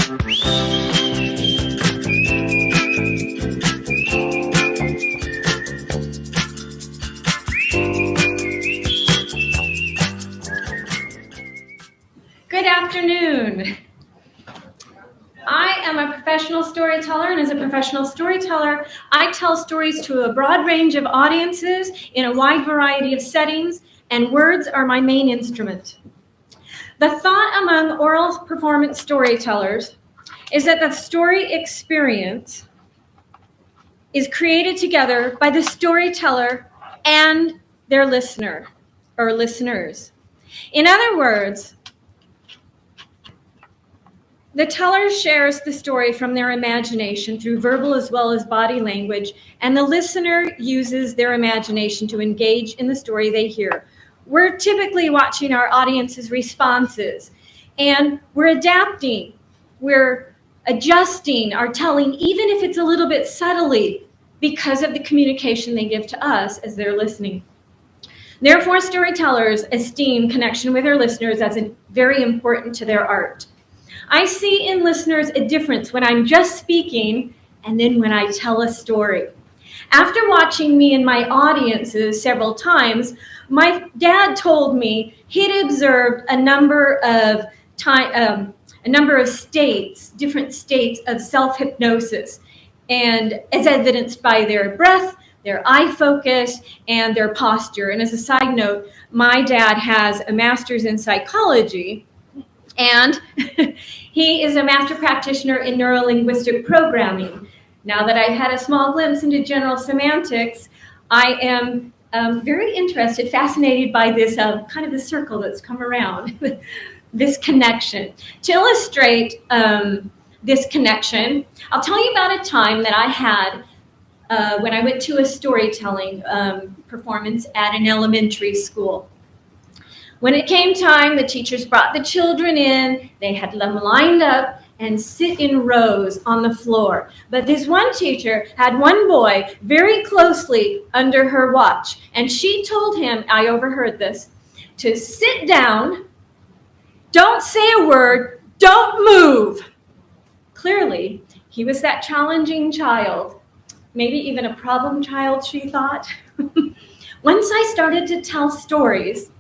Good afternoon. I am a professional storyteller, and as a professional storyteller, I tell stories to a broad range of audiences in a wide variety of settings, and words are my main instrument. The thought among oral performance storytellers is that the story experience is created together by the storyteller and their listener or listeners. In other words, the teller shares the story from their imagination through verbal as well as body language, and the listener uses their imagination to engage in the story they hear. We're typically watching our audience's responses, and we're adapting, we're adjusting our telling, even if it's a little bit subtly, because of the communication they give to us as they're listening. Therefore, storytellers esteem connection with their listeners as very important to their art. I see in listeners a difference when I'm just speaking and then when I tell a story. After watching me and my audiences several times, my dad told me he'd observed a number of states, different states of self-hypnosis, and as evidenced by their breath, their eye focus, and their posture. And as a side note, my dad has a master's in psychology, and he is a master practitioner in neuro-linguistic programming. Now that I've had a small glimpse into general semantics, I am very interested, fascinated by this kind of the circle that's come around, this connection. To illustrate this connection, I'll tell you about a time that I had when I went to a storytelling performance at an elementary school. When it came time, the teachers brought the children in. They had them lined up and sit in rows on the floor. But this one teacher had one boy very closely under her watch, and she told him, I overheard this, to sit down, don't say a word, don't move. Clearly, he was that challenging child, maybe even a problem child, she thought. Once I started to tell stories,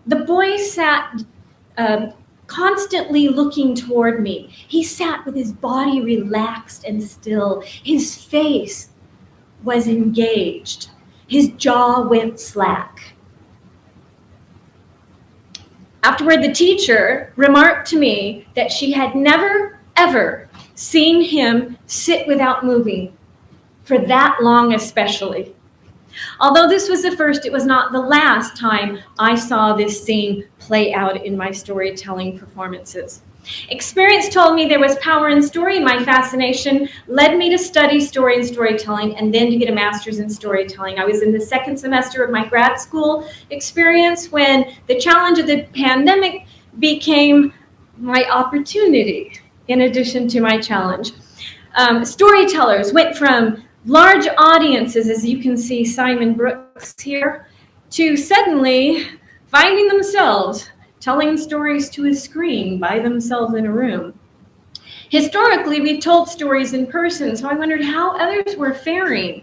the boy sat constantly looking toward me. He sat with his body relaxed and still. His face was engaged. His jaw went slack. Afterward, the teacher remarked to me that she had never, ever seen him sit without moving, for that long especially. Although this was the first, it was not the last time I saw this scene play out in my storytelling performances. Experience told me there was power in story. My fascination led me to study story and storytelling and then to get a master's in storytelling. I was in the second semester of my grad school experience when the challenge of the pandemic became my opportunity in addition to my challenge. Storytellers went from large audiences, as you can see Simon Brooks here, to suddenly finding themselves telling stories to a screen by themselves in a room. Historically, we've told stories in person, so I wondered how others were faring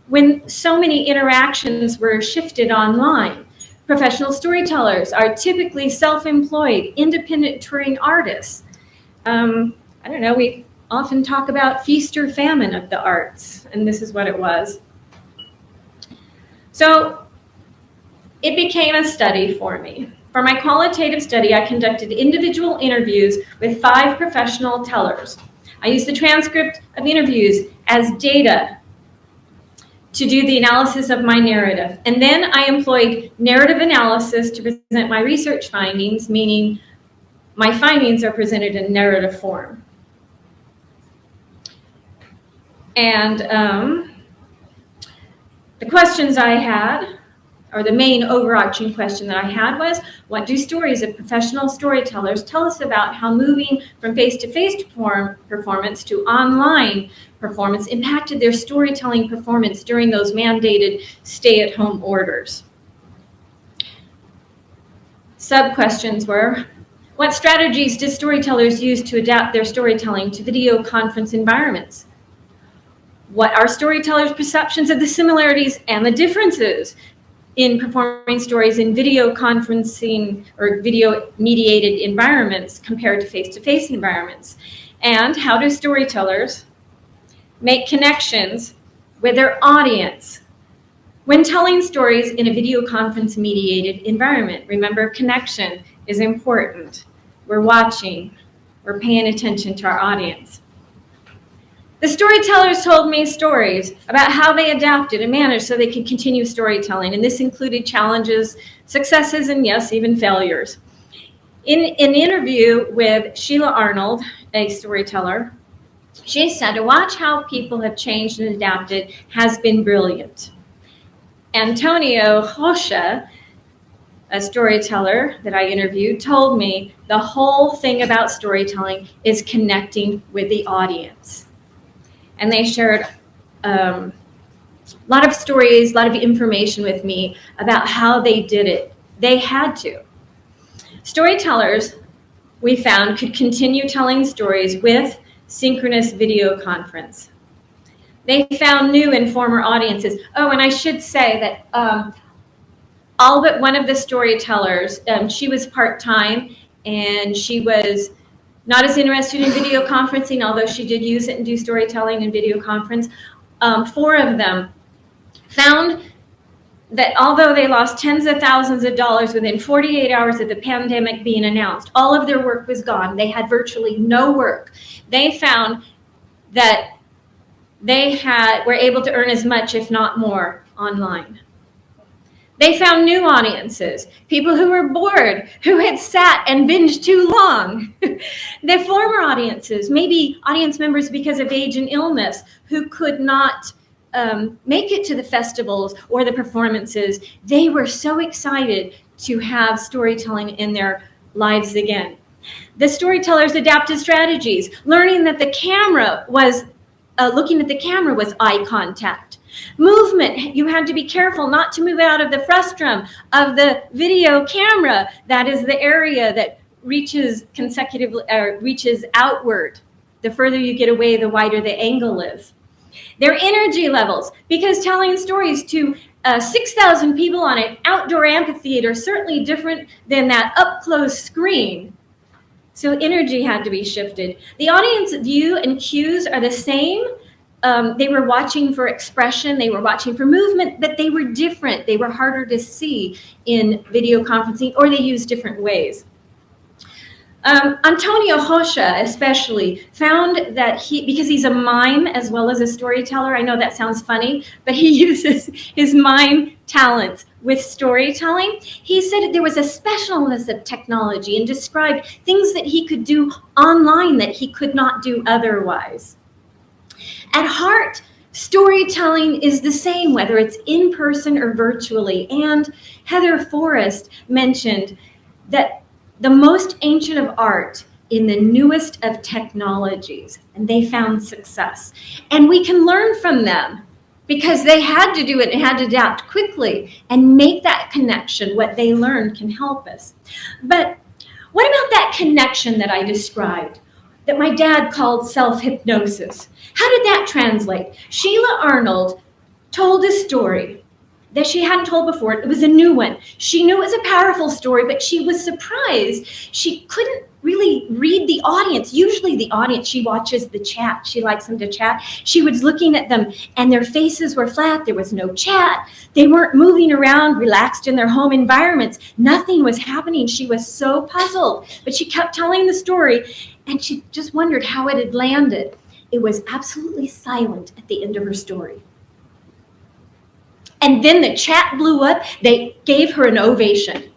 when so many interactions were shifted online. Professional storytellers are typically self-employed, independent touring artists. We often talk about feast or famine of the arts, and this is what it was. So it became a study for me. For my qualitative study, I conducted individual interviews with 5 professional tellers. I used the transcript of interviews as data to do the analysis of my narrative. And then I employed narrative analysis to present my research findings, meaning my findings are presented in narrative form. And the questions I had, or the main overarching question that I had was, what do stories of professional storytellers tell us about how moving from face-to-face performance to online performance impacted their storytelling performance during those mandated stay-at-home orders? Sub-questions were, What strategies do storytellers use to adapt their storytelling to video conference environments? What are storytellers' perceptions of the similarities and the differences in performing stories in video conferencing or video mediated environments compared to face-to-face environments? And how do storytellers make connections with their audience when telling stories in a video conference mediated environment? Remember, connection is important. We're watching, we're paying attention to our audience. The storytellers told me stories about how they adapted and managed so they could continue storytelling, and this included challenges, successes, and yes, even failures. In an interview with Sheila Arnold, a storyteller, she said to watch how people have changed and adapted has been brilliant. Antonio Rocha, a storyteller that I interviewed, told me the whole thing about storytelling is connecting with the audience. And they shared a lot of stories, a lot of information with me about how they did it. They had to. Storytellers, we found, could continue telling stories with synchronous video conference. They found new and former audiences. Oh, and I should say that all but one of the storytellers, she was part-time, and she was not as interested in video conferencing, although she did use it and do storytelling in video conference. 4 of them found that although they lost tens of thousands of dollars within 48 hours of the pandemic being announced, all of their work was gone. They had virtually no work. They found that they were able to earn as much, if not more, online. They found new audiences, people who were bored, who had sat and binged too long. The former audiences, maybe audience members because of age and illness, who could not make it to the festivals or the performances. They were so excited to have storytelling in their lives again. The storytellers adapted strategies, learning that the camera was, looking at the camera was eye contact. Movement, you had to be careful not to move out of the frustum of the video camera. That is the area that reaches consecutively, reaches outward. The further you get away, the wider the angle is. Their energy levels, because telling stories to 6,000 people on an outdoor amphitheater is certainly different than that up-close screen. So energy had to be shifted. The audience view and cues are the same. They were watching for expression, they were watching for movement, but they were different. They were harder to see in video conferencing, or they used different ways. Antonio Rocha especially found that because he's a mime as well as a storyteller, I know that sounds funny, but he uses his mime talents with storytelling. He said there was a specialness of technology and described things that he could do online that he could not do otherwise. At heart, storytelling is the same, whether it's in person or virtually. And Heather Forrest mentioned that the most ancient of art in the newest of technologies, and they found success. And we can learn from them because they had to do it and had to adapt quickly and make that connection. What they learned can help us. But what about that connection that I described, that my dad called self-hypnosis? How did that translate? Sheila Arnold told a story that she hadn't told before. It was a new one. She knew it was a powerful story, but she was surprised. She couldn't really read the audience. Usually the audience, she watches the chat. She likes them to chat. She was looking at them and their faces were flat. There was no chat. They weren't moving around, relaxed in their home environments. Nothing was happening. She was so puzzled, but she kept telling the story and she just wondered how it had landed. It was absolutely silent at the end of her story. And then the chat blew up. They gave her an ovation.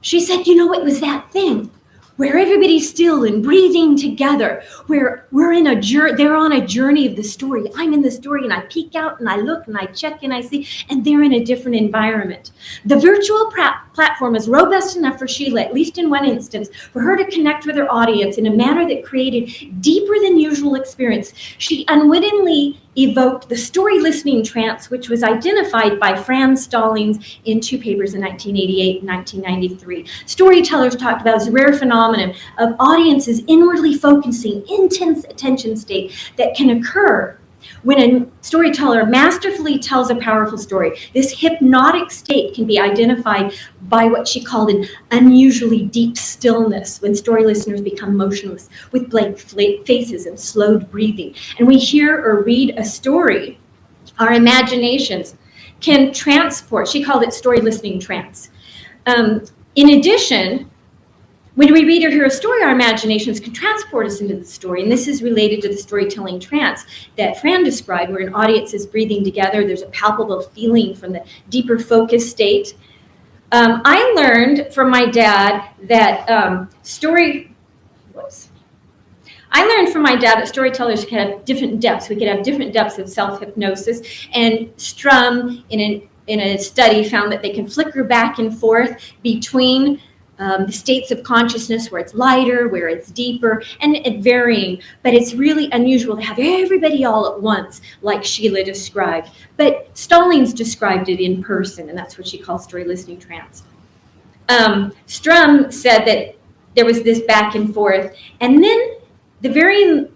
She said, you know, it was that thing where everybody's still and breathing together, where they're on a journey of the story. I'm in the story and I peek out and I look and I check and I see, and they're in a different environment. The virtual platform was robust enough for Sheila, at least in one instance, for her to connect with her audience in a manner that created deeper than usual experience. She unwittingly evoked the story listening trance, which was identified by Franz Stallings in 2 papers in 1988 and 1993. Storytellers talked about this rare phenomenon of audiences inwardly focusing intense attention state that can occur when a storyteller masterfully tells a powerful story. This hypnotic state can be identified by what she called an unusually deep stillness, when story listeners become motionless with blank faces and slowed breathing. And we hear or read a story, our imaginations can transport. She called it story listening trance. In addition, when we read or hear a story, our imaginations can transport us into the story. And this is related to the storytelling trance that Fran described, where an audience is breathing together. There's a palpable feeling from the deeper focus state. I learned from my dad that storytellers can have different depths. We could have different depths of self-hypnosis. And Strum, in a study, found that they can flicker back and forth between the states of consciousness, where it's lighter, where it's deeper, and it varying. But it's really unusual to have everybody all at once, like Sheila described. But Stallings described it in person, and that's what she calls story listening trance. Strum said that there was this back and forth, and then the varying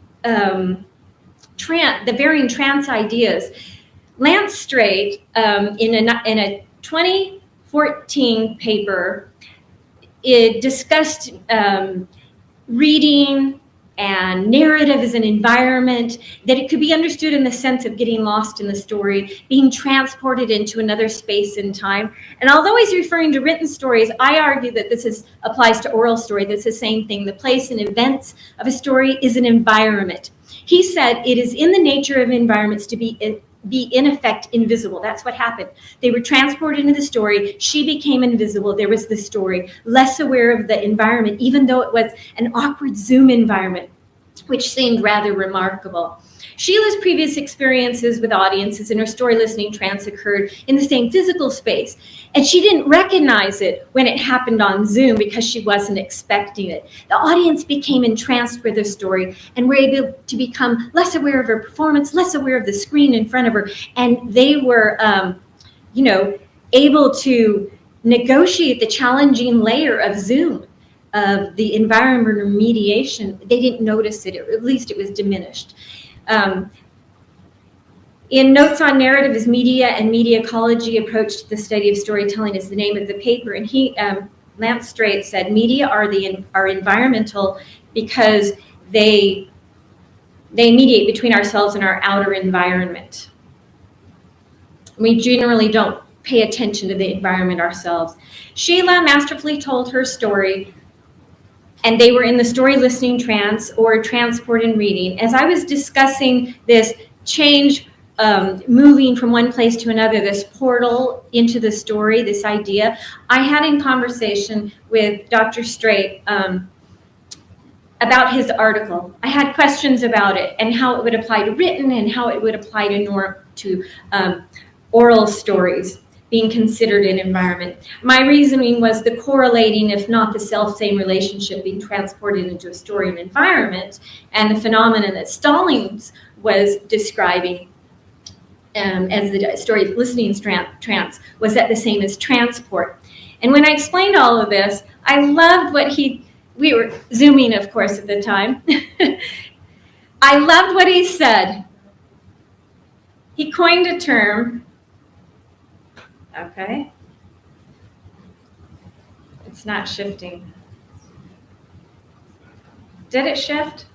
trance ideas. Lance Straight, in a 2014 paper, it discussed reading and narrative as an environment, that it could be understood in the sense of getting lost in the story, being transported into another space and time. And although he's referring to written stories, I argue that this applies to oral story. That's the same thing. The place and events of a story is an environment. He said it is in the nature of environments to be in effect invisible. That's what happened. They were transported into the story. She became invisible. There was the story, less aware of the environment, even though it was an awkward Zoom environment, which seemed rather remarkable. Sheila's previous experiences with audiences in her story listening trance occurred in the same physical space, and she didn't recognize it when it happened on Zoom because she wasn't expecting it. The audience became entranced with her story and were able to become less aware of her performance, less aware of the screen in front of her, and they were, able to negotiate the challenging layer of Zoom, of the environment or mediation. They didn't notice it, or at least it was diminished. In Notes on Narrative as Media and Media Ecology Approach to the Study of Storytelling is the name of the paper. And Lance Straight said, media are environmental because they mediate between ourselves and our outer environment. We generally don't pay attention to the environment ourselves. Sheila masterfully told her story, and they were in the story listening trance or transport and reading. As I was discussing this change, moving from one place to another, this portal into the story, this idea, I had in conversation with Dr. Straight about his article. I had questions about it and how it would apply to written and how it would apply to oral stories being considered an environment. My reasoning was the correlating, if not the self-same relationship, being transported into a story and environment, and the phenomenon that Stallings was describing as the story listening trance was that the same as transport. And when I explained all of this, I loved what we were Zooming, of course, at the time. I loved what he said. He coined a term. Okay. It's not shifting. Did it shift?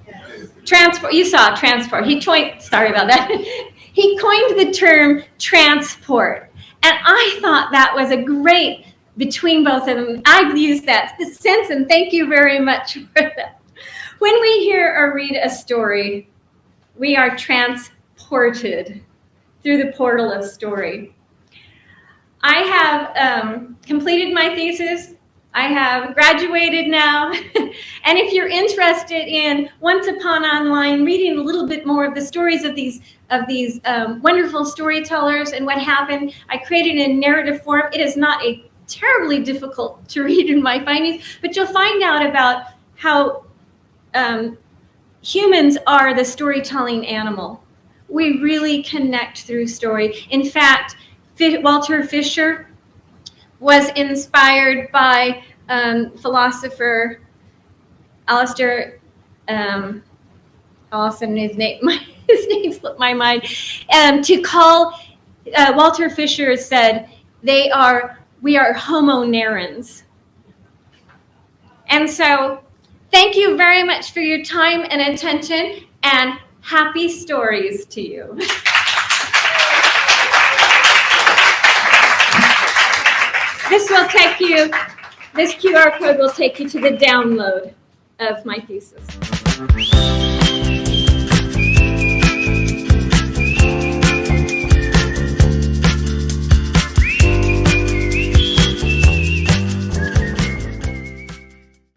Yes. Transport. You saw transport. Sorry about that. He coined the term transport. And I thought that was a great, between both of them, I've used that since, and thank you very much for that. When we hear or read a story, we are transported through the portal of story. I have completed my thesis. I have graduated now. And if you're interested in Once Upon Online, reading a little bit more of the stories of these wonderful storytellers and what happened, I created a narrative form. It is not a terribly difficult to read in my findings, but you'll find out about how humans are the storytelling animal. We really connect through story. In fact, Walter Fisher was inspired by philosopher Alistair, awesome, his name slipped my mind, to call, Walter Fisher said, we are homo narrans. And so thank you very much for your time and attention, and happy stories to you. This QR code will take you to the download of my thesis.